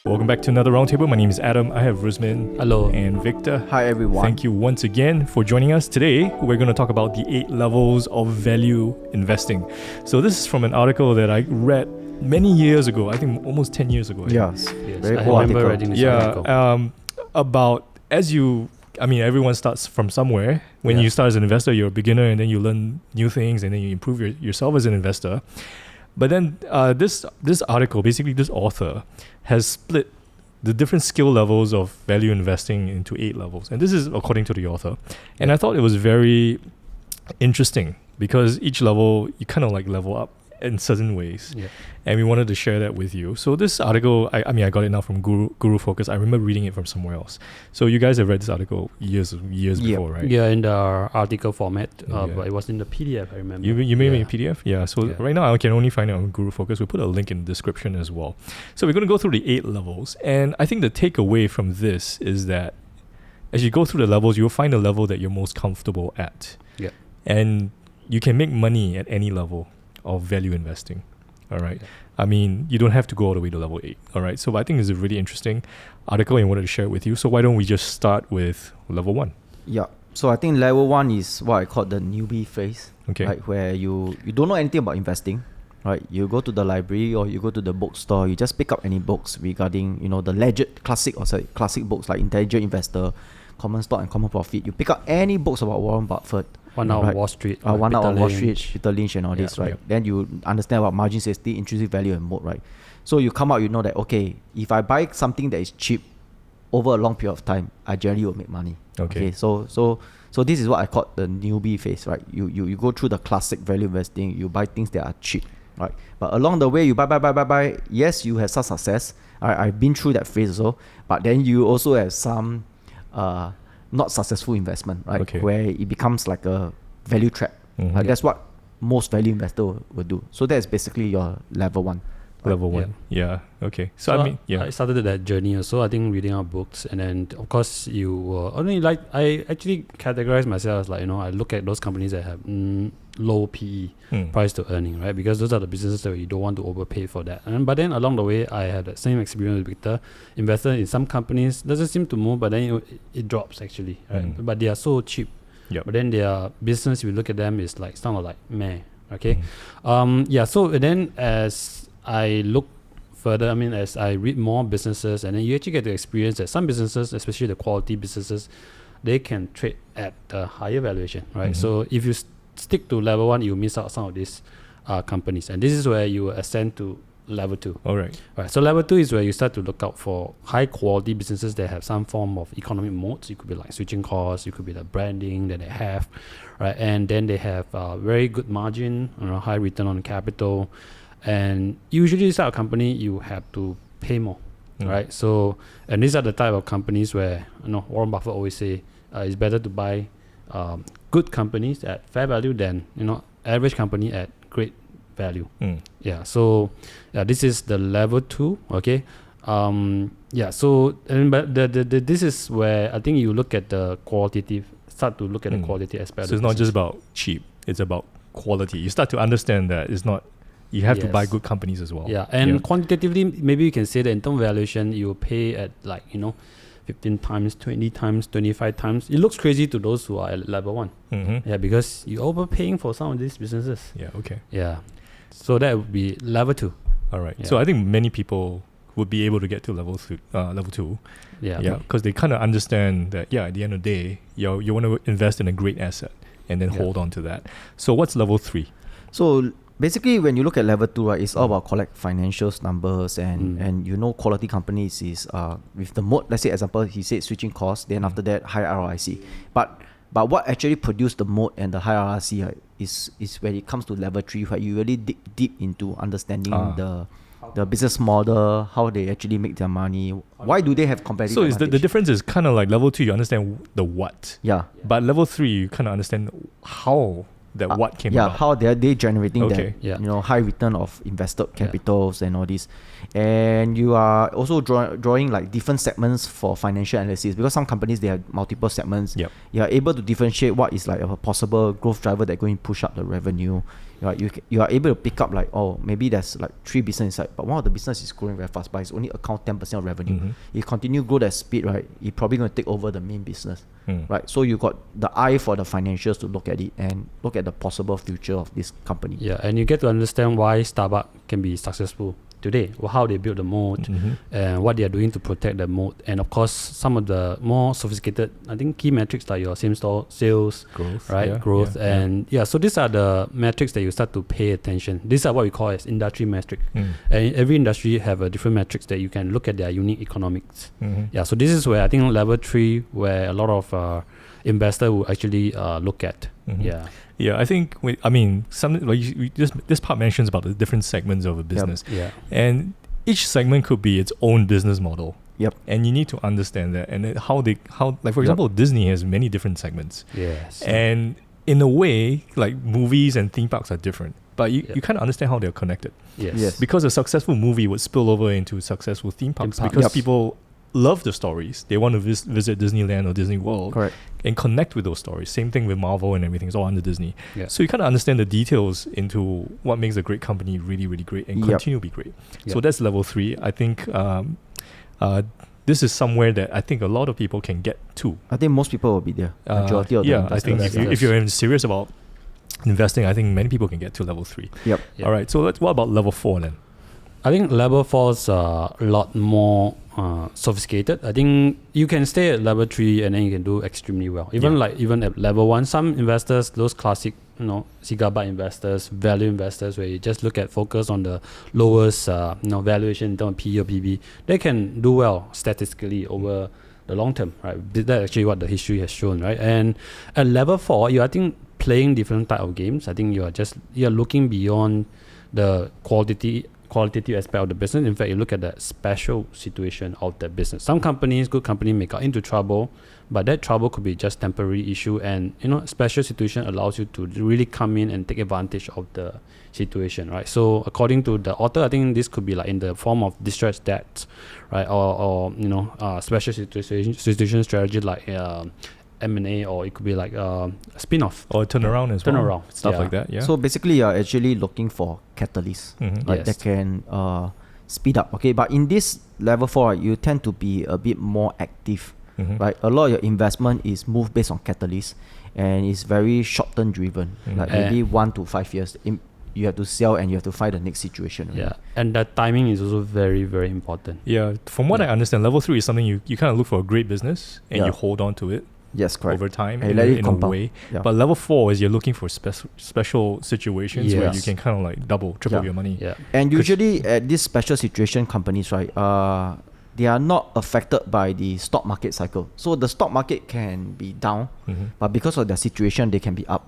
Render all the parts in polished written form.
Welcome back to another roundtable. My name is Adam. I have Rusmin. Hello. And Victor. Hi everyone. Thank you once again for joining us. Today, we're going to talk about the 8 levels of value investing. So this is from an article that I read many years ago. I think almost 10 years ago. Yes. I remember reading this article. About everyone starts from somewhere. When you start as an investor, you're a beginner, and then you learn new things, and then you improve yourself as an investor. But then this article, basically this author, has split the different skill levels of value investing into 8 levels. And this is according to the author. And I thought it was very interesting because each level, you kind of like level up in certain ways. Yeah. And we wanted to share that with you. So this article, I got it now from Guru Focus. I remember reading it from somewhere else. So you guys have read this article years before, right? Yeah, in the article format, but it was in the PDF, I remember. You made me a PDF? Yeah. So right now I can only find it on Guru Focus. We'll put a link in the description as well. So we're going to go through the 8 levels. And I think the takeaway from this is that as you go through the levels, you'll find a level that you're most comfortable at. Yeah. And you can make money at any level of value investing. All right. Yeah. I mean, you don't have to go all the way to level 8. All right. So I think it's a really interesting article and I wanted to share it with you. So why don't we just start with level 1? Yeah. So I think level 1 is what I call the newbie phase. Okay. Right, where you don't know anything about investing. Right. You go to the library or you go to the bookstore, you just pick up any books regarding, the classic books like Intelligent Investor, Common Stock and Common Profit. You pick up any books about Warren Buffett. 1 Hour on Wall Street. 1 Hour on Wall Street, Peter Lynch and all this, right? Then you understand about margin safety, intrinsic value and moat, right? So you come out, you know that, okay, if I buy something that is cheap over a long period of time, I generally will make money. Okay. So this is what I call the newbie phase, right? You go through the classic value investing, you buy things that are cheap, right? But along the way, you buy. Yes, you have some success. I've been through that phase also. But then you also have some not successful investment, right? Okay. Where it becomes like a value trap. Mm-hmm. That's what most value investors will do. So that's basically your level 1. Level 1. Yeah. Okay. So I started that journey also, I think, reading our books. And then, of course, I actually categorize myself as I look at those companies that have low PE, price to earning, right? Because those are the businesses that you don't want to overpay for that. But then along the way, I had that same experience with Victor. Investor in some companies doesn't seem to move, but then it drops actually, right? But they are so cheap. Yep. But then their business, if you look at them, is like sound like meh. Okay. So then as I look further, as I read more businesses, and then you actually get to experience that some businesses, especially the quality businesses, they can trade at a higher valuation, right? So if you stick to level 1, you miss out some of these companies, and this is where you ascend to level 2. All right. So level 2 is where you start to look out for high quality businesses that have some form of economic moats. It could be like switching costs, it could be the branding that they have, right? And then they have very good margin, high return on capital. And usually this type of company, you have to pay more, right? So, and these are the type of companies where, Warren Buffett always say, it's better to buy good companies at fair value than, average company at great value. So this is the level 2, okay? This is where I think you look at the start to look at the quality aspect. So it's not just about cheap, it's about quality. You start to understand that it's not, you have to buy good companies as well. Yeah, and quantitatively, maybe you can say that in terms of valuation, you pay at 15 times, 20 times, 25 times. It looks crazy to those who are at level 1. Yeah, because you're overpaying for some of these businesses. Yeah, okay. Yeah. So that would be level 2. All right. Yeah. So I think many people would be able to get to level 2. Yeah. Because they kind of understand that, at the end of the day, you want to invest in a great asset and then hold on to that. So what's level 3? So basically, when you look at level 2, right, it's all about collect financials numbers and quality companies is with the moat. Let's say example, he said switching costs, then after that high ROIC. But what actually produced the moat and the high ROIC, right, is when it comes to level 3, right, you really dig deep into understanding the business model, how they actually make their money, why do they have competitive So advantage. The difference is kind of like level 2, you understand the what. Yeah. But level 3, you kind of understand how that what came about. How they generating Okay. that high return of invested capitals and all this. And you are also drawing like different segments for financial analysis, because some companies, they have multiple segments. You are able to differentiate what is like a possible growth driver that going to push up the revenue. right? You are able to pick up like, oh, maybe there's like 3 business inside, but one of the business is growing very fast, but it's only account 10% of revenue. If continue grow that speed, right, you're probably going to take over the main business, right? So you got the eye for the financials to look at it and look at the possible future of this company. Yeah, and you get to understand why Starbucks can be successful today, or how they build the moat, and what they are doing to protect the moat, and of course some of the more sophisticated, I think, key metrics like your same store sales, growth, right? Growth, and so these are the metrics that you start to pay attention. These are what we call as industry metrics, and every industry have a different metrics that you can look at their unique economics. So this is where I think level 3, where a lot of investor will actually look at. Yeah, I think something like this part mentions about the different segments of a business. And each segment could be its own business model. And you need to understand that, and how like for example, Disney has many different segments. And in a way, like movies and theme parks are different, but you kind of understand how they're connected. Because a successful movie would spill over into successful theme parks because people love the stories. They want to visit Disneyland or Disney World and connect with those stories. Same thing with Marvel and everything. It's all under Disney. So you kind of understand the details into what makes a great company really, really great and continue to be great. So that's level 3. I think this is somewhere that I think a lot of people can get to. I think most people will be there. Majority of them. I think if you're serious about investing, I think many people can get to level 3. All right. So what about level 4 then? I think level 4 is a lot more sophisticated. I think you can stay at level 3 and then you can do extremely well. Even at level 1, some investors, those classic, cigar butt investors, value investors, where you just focus on the lowest, valuation in terms of PE or PB, they can do well statistically over the long term, right? That's actually what the history has shown, right? And at level 4, I think playing different type of games. I think you're looking beyond the qualitative aspect of the business. In fact, you look at the special situation of the business. Some companies, good company, may get into trouble, but that trouble could be just temporary issue, and special situation allows you to really come in and take advantage of the situation, right? So according to the author, I think this could be like in the form of distressed debt, right? Or special situation strategy like M&A, or it could be like a spin-off or turnaround as well. Stuff like that. So basically, you're actually looking for catalysts that can speed up. Okay, but in this level 4, you tend to be a bit more active, right? A lot of your investment is moved based on catalysts, and it's very short-term driven, like maybe 1 to 5 years. You have to sell and you have to find the next situation. Right? And the timing is also very, very important. From what I understand, level 3 is something you kind of look for a great business and you hold on to it. Yes, correct. Over time, and in a way. But level 4 is you're looking for special situations where you can kind of like double, triple your money. And usually at these special situation companies, right, they are not affected by the stock market cycle. So the stock market can be down, but because of their situation, they can be up.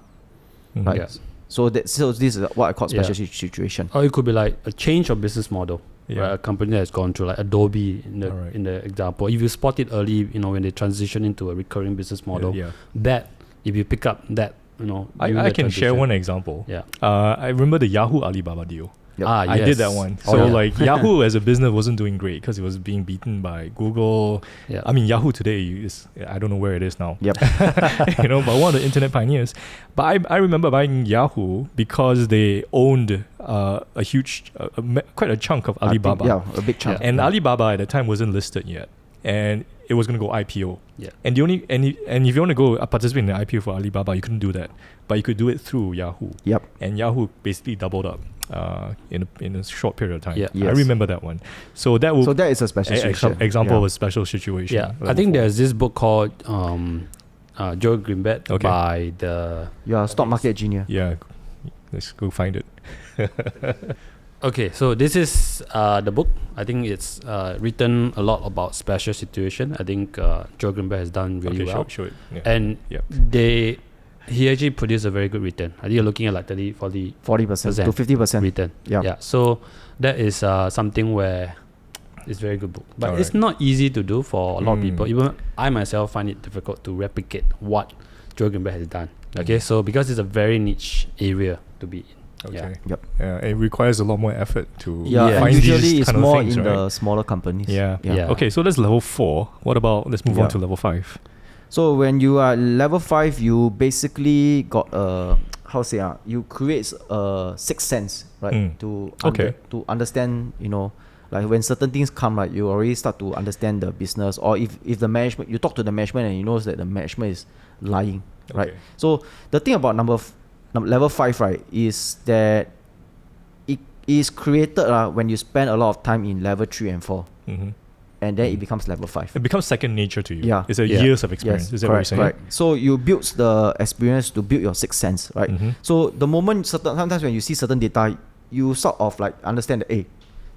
Right. So this is what I call special situation. Or it could be like a change of business model. Right, a company that has gone through, like Adobe in the example. If you spot it early, when they transition into a recurring business model, that if you pick up that, I can share one example. I remember the Yahoo Alibaba deal. I did that one. So Yahoo as a business wasn't doing great because it was being beaten by Google. I mean, Yahoo today is, I don't know where it is now. But one of the internet pioneers. But I remember buying Yahoo because they owned a huge, quite a chunk of Alibaba. A big chunk. And Alibaba at the time wasn't listed yet, and it was going to go IPO. And and if you want to go participate in the IPO for Alibaba, you couldn't do that, but you could do it through Yahoo. And Yahoo basically doubled up in a short period of time. I remember that one. So that is a special situation. Example of a special situation. I think there's this book called Joe Greenblatt by the stock market genius. Let's go find it. Okay, so this is the book. I think it's written a lot about special situation. I think Joe Greenblatt has done really well. Show it. And he actually produced a very good return. I think you're looking at like 40% to 50% return. So that is something where it's a very good book. But it's not easy to do for a lot of people. Even I myself find it difficult to replicate what Joe Greenblatt has done. Okay, so because it's a very niche area to be in. It requires a lot more effort to usually find these it's kind of more things, in right? the smaller companies. Okay, so that's level 4. What about, let's move on to level 5. So when you are level 5, you basically got a how to say you create a sixth sense, right? To understand, like when certain things come, right, you already start to understand the business, or if the management, you talk to the management and you know that the management is lying, right? So the thing about level 5, right, is that it is created when you spend a lot of time in level 3 and 4. And then it becomes level 5. It becomes second nature to you. Yeah. It's years of experience. Yes, is that what you're saying? Right. So you build the experience to build your sixth sense, right? So the moment sometimes when you see certain data, you sort of like understand that,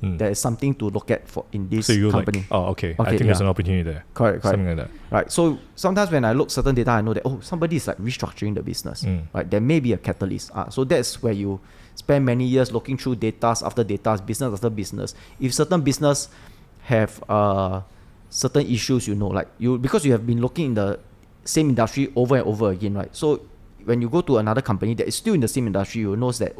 there is something to look at for in this company. Like, okay, I think there's an opportunity there. Correct. Something like that. Right. So sometimes when I look certain data, I know that somebody is like restructuring the business. Right. There may be a catalyst. So that's where you spend many years looking through data after data, business after business. If certain business have certain issues, like because you have been looking in the same industry over and over again, right? So when you go to another company that is still in the same industry, you know that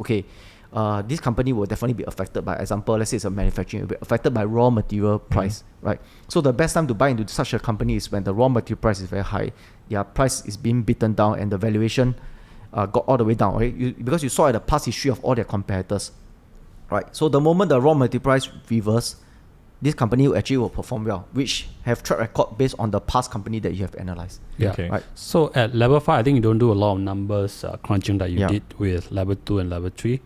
this company will definitely be affected by, example, let's say it's a manufacturing, it will be affected by raw material price, right? So the best time to buy into such a company is when the raw material price is very high, their price is being beaten down, and the valuation got all the way down, right? Because you saw at the past history of all their competitors, right? So the moment the raw material price reverse, this company will perform well, which have track record based on the past company that you have analyzed. Yeah. Okay. Right. So at level 5, I think you don't do a lot of numbers crunching that you did with level 2 and level 3.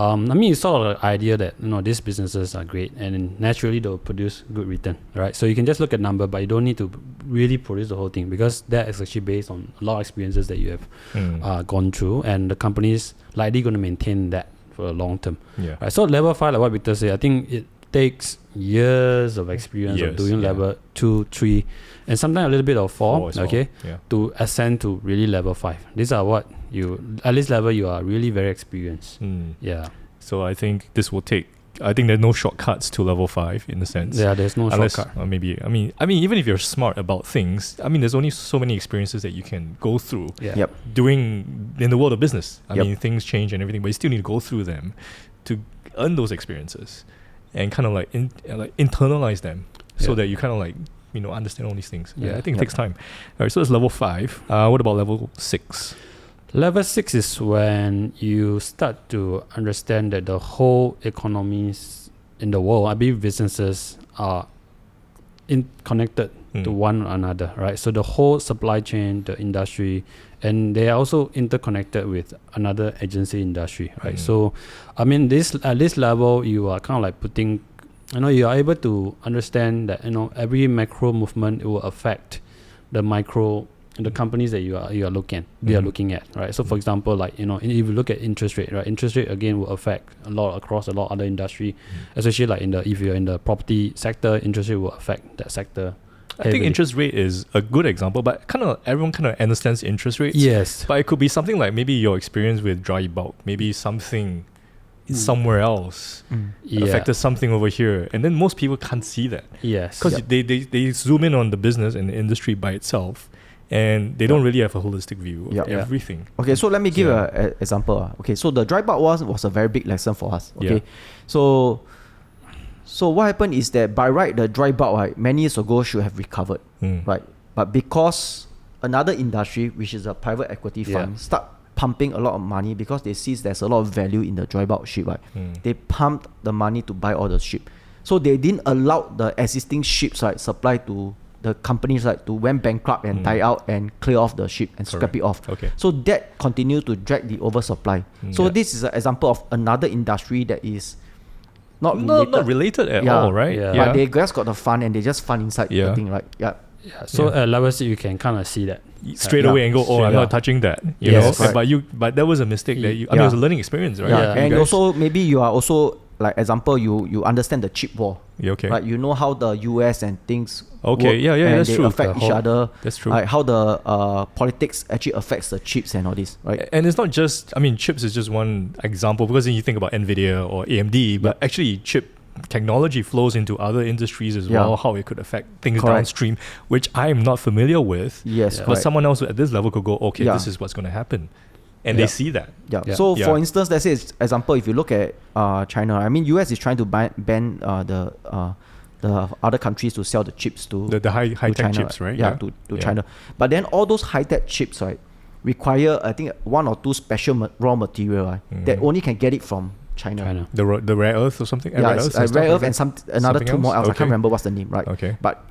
It's sort of the idea that these businesses are great and naturally they'll produce good return, right? So you can just look at number, but you don't need to really produce the whole thing, because that is actually based on a lot of experiences that you have gone through, and the company is likely going to maintain that for a long term. Yeah. Right. So level 5, like what Victor said, I think it takes years of experience of doing level 2, 3, and sometimes a little bit of 4, to ascend to really level 5. These are what at this level you are really very experienced. Yeah. So I think this will take. I think there's no shortcuts to level 5 in a sense. Yeah, there's no shortcut. Or maybe even if you're smart about things, there's only so many experiences that you can go through. Yeah. Doing in the world of business. Things change and everything, but you still need to go through them to earn those experiences and kind of like internalize them, so that you kind of like understand all these things. I think it takes time. All right, so that's level 5. What about level 6? Level 6 is when you start to understand that the whole economies in the world, I believe businesses are connected to one another, right? So the whole supply chain, the industry, and they are also interconnected with another agency industry, right? So, at this level, you are kind of like putting, you are able to understand that, every macro movement, it will affect the micro, the companies that you are looking at, right? So for example, like, if you look at interest rate, right? Interest rate again will affect across a lot of other industry, especially like if you're in the property sector, interest rate will affect that sector. I think interest rate is a good example, but everyone kind of understands interest rates. Yes. But it could be something like maybe your experience with dry bulk, maybe something somewhere else affected something over here, and then most people can't see that. Yes. Because they zoom in on the business and the industry by itself, and they don't really have a holistic view of everything. Okay, so let me give an example. Okay, so the dry bulk was a very big lesson for us. Okay, so what happened is that by right, the dry bulk, right, many years ago should have recovered, right? But because another industry, which is a private equity fund, start pumping a lot of money because they see there's a lot of value in the dry bulk ship, right? They pumped the money to buy all the ship. So they didn't allow the existing ships, right, supply to the companies, like to went bankrupt and die out and clear off the ship and scrap it off. Okay. So that continued to drag the oversupply. So this is an example of another industry that is not related at all, right? But they just got the fund and they just fund inside the thing, right? So at level 6, you can kind of see that straight away and go, I'm not touching that. You know? But that was a mistake that it was a learning experience, right? And also maybe you are also, like, example, you understand the chip war. Right? You know how the US and things work, and that's they true. affect each other. That's true. Like how the politics actually affects the chips and all this, right? And it's not just, chips is just one example, because then you think about NVIDIA or AMD, but actually chip technology flows into other industries as well, how it could affect things downstream, which I'm not familiar with. Yes, but someone else at this level could go, okay, this is what's going to happen. And they see that. So for instance, let's say, example, if you look at China, US is trying to ban the other countries to sell the chips to the high tech China, chips, right? To China. But then all those high tech chips, right, require, I think, 1 or 2 special raw material that only can get it from China. The rare earth or something? Yeah, rare it's earth rare earth and another Something 2 more else? else. I Okay. can't remember what's the name, right? Okay. But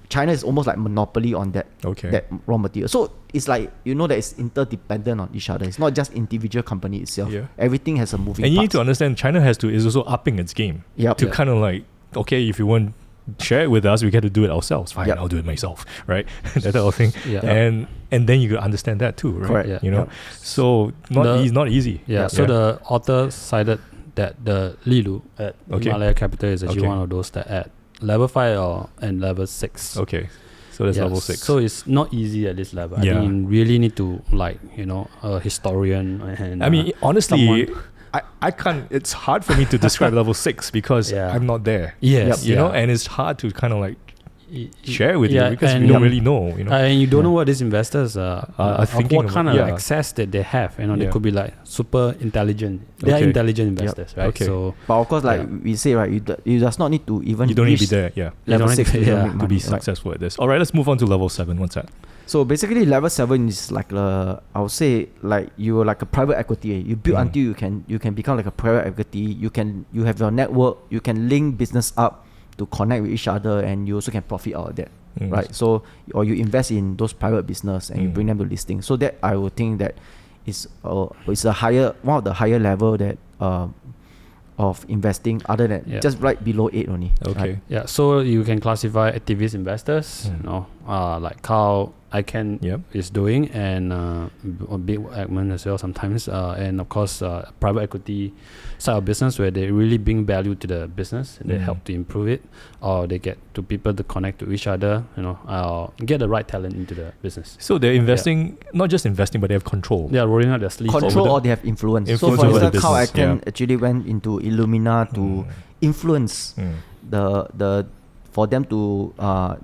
China is almost like monopoly on that raw material. So it's like, that it's interdependent on each other. It's not just individual company itself. Yeah. Everything has a moving And you need parts. to understand China is also upping its game Yep. to kind of like, okay, if you want share it with us, we get to do it ourselves. Fine, Yep. I'll do it myself, right? That type of thing. Yeah. And then you could understand that too, right? Correct. Yeah. You know, Yep. so not easy. Yeah. So the author cited that the Li Lu at Himalaya Capital is actually one of those that at level 5 and level 6. Okay. So that's level 6. So it's not easy at this level. I think you really need to a historian and I mean, honestly, someone. I can't. It's hard for me to describe level 6 because I'm not there. Yes. You know, and it's hard to kind of like share with you because we and don't really know. You know, and you don't know what these investors are thinking what kind of about- access that they have. They could be like super intelligent. They are Okay. intelligent investors, right? Okay. So But of course, like we say, right, you does not need to even you don't need to reach be there. Yeah. level don't need 6 to- to, yeah, make To money, be right? successful at this. All right, let's move on to level 7. What's that? So basically, level 7 is like I would say like you are like a private equity. You build until you can become like a private equity. You have your network. You can link business up to connect with each other, and you also can profit out of that, right? So or you invest in those private business and you bring them to listing. So that I would think that is it's one of the higher level that of investing other than just right below 8 only. Okay. Right? yeah, so you can classify activist investors, like how ICANN is doing, and Big Eggman as well sometimes, and of course private equity side of business where they really bring value to the business and they help to improve it, or they get to people to connect to each other, get the right talent into the business. So they're investing, not just investing, but they have control. They are rolling out their sleeves. Control or they have influence. Influence So for over the instance, how business, ICANN actually went into Illumina to influence the for them to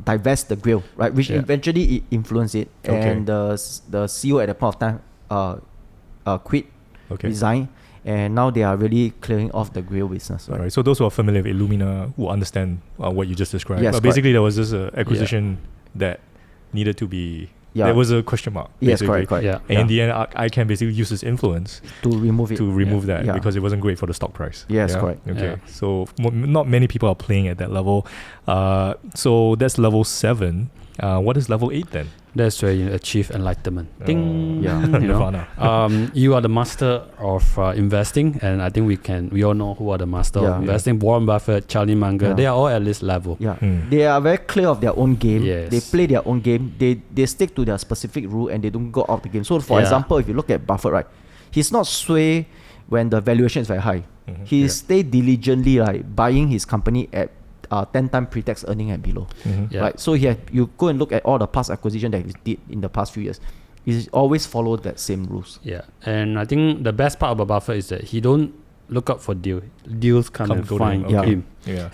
divest the grill, right? Which eventually it influenced it, and the CEO at that point of time quit, resigned, and now they are really clearing off the grill business. Right? Right. So those who are familiar with Illumina will understand what you just described. Yes, basically, there was this acquisition that needed to be. Yeah. There was a question mark. Yes, basically. correct. Yeah. And in the end, ICANN basically use its influence To remove it. to remove that Yeah. because it wasn't great for the stock price. Yes, correct. Okay. Yeah. So not many people are playing at that level. So that's level 7. What is level 8 then? That's where you achieve enlightenment. Ding. Yeah. Nirvana. You are the master of investing, and I think we all know who are the master of investing. Warren Buffett, Charlie Munger, they are all at this level. Yeah, they are very clear of their own game. Yes. They play their own game. They stick to their specific rule and they don't go out the game. So for example, if you look at Buffett, right, he's not sway when the valuation is very high. He stay diligently buying his company at 10 times pre-tax earning and below. Right. So you go and look at all the past acquisition that he did in the past few years. He's always followed that same rules. Yeah, and I think the best part about Buffett is that he don't look out for deals come and go to find him. him. Yeah.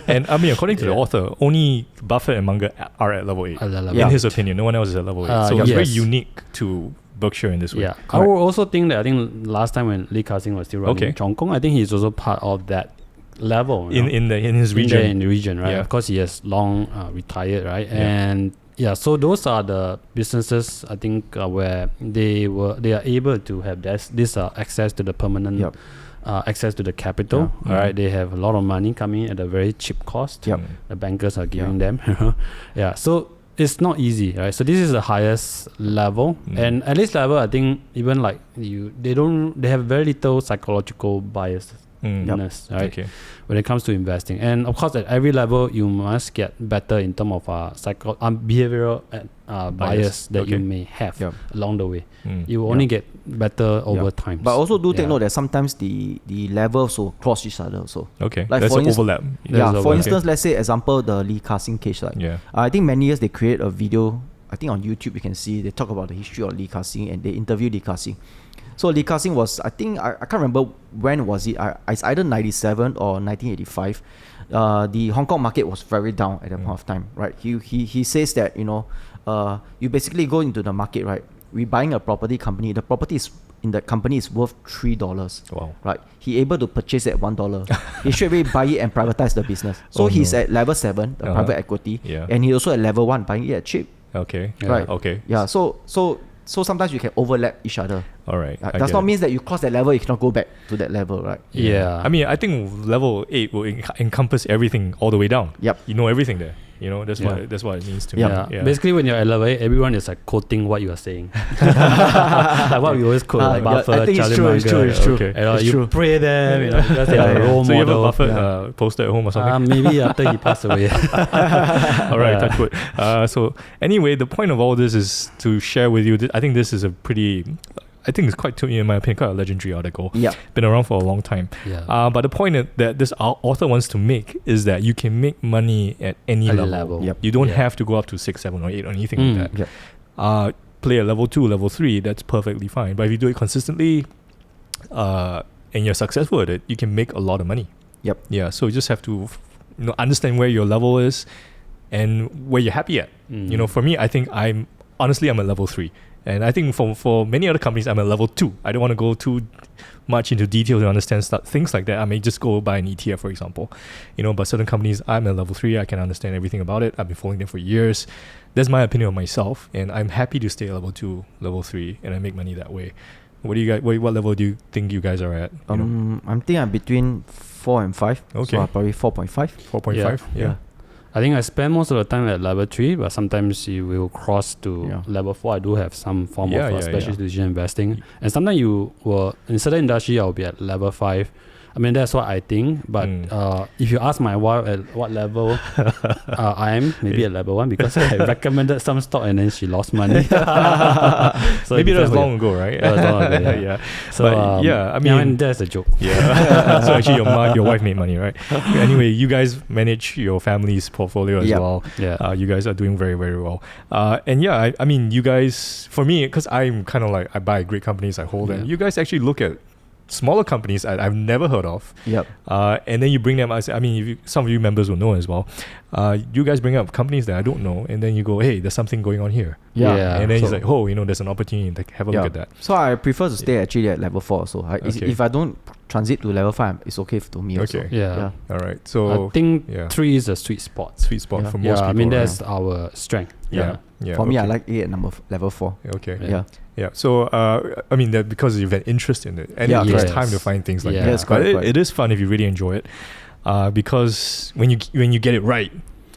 And I mean, according to the author, only Buffett and Munger are at level 8. At that level. In his opinion, no one else is at level 8. So it's very unique to Berkshire in this way. Yeah, I would also think that last time when Lee Ka-sing was still running Chong Kong, I think he's also part of that level in his region. In the region, right? Of course, he has long retired, right? And so those are the businesses I think where they are able to have this access to the permanent access to the capital. All right, they have a lot of money coming at a very cheap cost. The bankers are giving them. So it's not easy, right? So this is the highest level, and at this level, I think even like they have very little psychological bias. Right? Okay. When it comes to investing, and of course, at every level, you must get better in terms of behavioral bias that you may have along the way. You will only get better over time. But also do take note that sometimes the levels will cross each other also. Okay. Like There's for an overlap. For instance, let's say example the Lee Ka-sing case. I think many years they create a video. I think on YouTube you can see they talk about the history of Lee Ka-sing and they interview Lee Ka-sing. So Lee Ka-sing was, I think, I can't remember when was it. It's either 97 or 1985. The Hong Kong market was very down at that point of time, right? He says that, you basically go into the market, right? We're buying a property company. The property in the company is worth $3. Wow. Right? He able to purchase it at $1. He straight away buy it and privatize the business. So he's at level 7, the private equity. And he also at level 1, buying it at cheap. Okay. Right. Okay. Yeah. So So sometimes you can overlap each other. All right. I Does get not it. mean that you cross that level, you cannot go back to that level, right? Yeah. I mean, I think level 8 will encompass everything all the way down. Yep. You know everything there. You know, that's Yeah. what it means to Yeah. me. Basically, when you're at level 8, everyone is like quoting what you are saying. Like what we always quote, like yeah, Buffett, I think it's Charlie true, it's Munger. true, it's true. Okay. You know, It's you true. pray them, you know, because they are a role So you have a model. Buffett poster at home or something? Maybe after he passed away. All right, touch wood. So anyway, the point of all this is to share with you. I think this is I think it's quite, in my opinion, quite a legendary article. Yeah. Been around for a long time. Yeah. But the point that this author wants to make is that you can make money at any level. Yep. You don't Yeah. have to go up to 6, 7, or 8 or anything like that. Yep. Play at level 2, level 3, that's perfectly fine. But if you do it consistently and you're successful at it, you can make a lot of money. Yep. Yeah. So you just have to understand where your level is and where you're happy at. You know, for me, I think I'm at level 3. And I think for many other companies, I'm at level 2. I don't want to go too much into detail to understand things like that. I may just go buy an ETF, for example. But certain companies, I'm at level 3. I can understand everything about it. I've been following them for years. That's my opinion of myself. And I'm happy to stay at level 2, level 3, and I make money that way. What do you guys? What level do you think you guys are at? I'm thinking I'm between 4 and 5. Okay. So probably 4.5. 4.5? Yeah. I think I spend most of the time at level 3, but sometimes you will cross to level 4. I do have some form of special decision investing. And sometimes in certain industry, I'll be at level 5. I mean, that's what I think. But if you ask my wife at what level I am, maybe at level 1, because I recommended some stock and then she lost money. So maybe that was long ago, right? That was long ago, Yeah. So, I mean, that's a joke. Yeah. So actually, your wife made money, right? Anyway, you guys manage your family's portfolio as well. Yeah. You guys are doing very, very well. I mean, you guys, for me, because I'm kind of like, I buy great companies, I hold them. You guys actually look at smaller companies I've never heard of. Yep. And then you bring them, some of you members will know as well. You guys bring up companies that I don't know, and then you go, hey, there's something going on here. Yeah. And then he's like, there's an opportunity to have a look at that. So I prefer to stay actually at level 4 also. If I don't transit to level 5, it's okay to me also. Okay. Yeah. All right. So I think 3 is a sweet spot. For most people. I mean, that's our strength. Yeah. For me, I like it at level 4. Okay. Yeah. So, that because you've had interest in it, and it takes time to find things like that. Yes, But correct. it is fun if you really enjoy it, because when you get it right,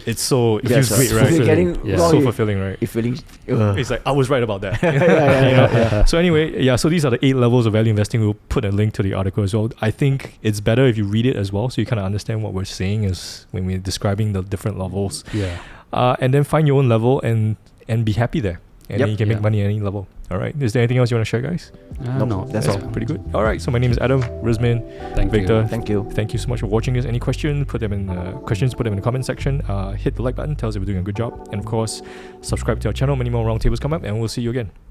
it feels great, right? If you're getting wrong, so fulfilling, right? You're feeling. It's like I was right about that. Yeah. So anyway, so these are the 8 levels of value investing. We'll put a link to the article as well. I think it's better if you read it as well, so you kind of understand what we're saying is when we're describing the different levels. Yeah. And then find your own level and be happy there. And then you can make Yeah. money at any level. All right. Is there anything else you want to share, guys? No, that's all. Pretty good. All right. So my name is Adam, Rizmin, Thank Victor. you. Thank you. Thank you so much for watching this. Any questions? Put them in the comment section. Hit the like button. Tell us if we're doing a good job. And of course, subscribe to our channel. Many more roundtables come up, and we'll see you again.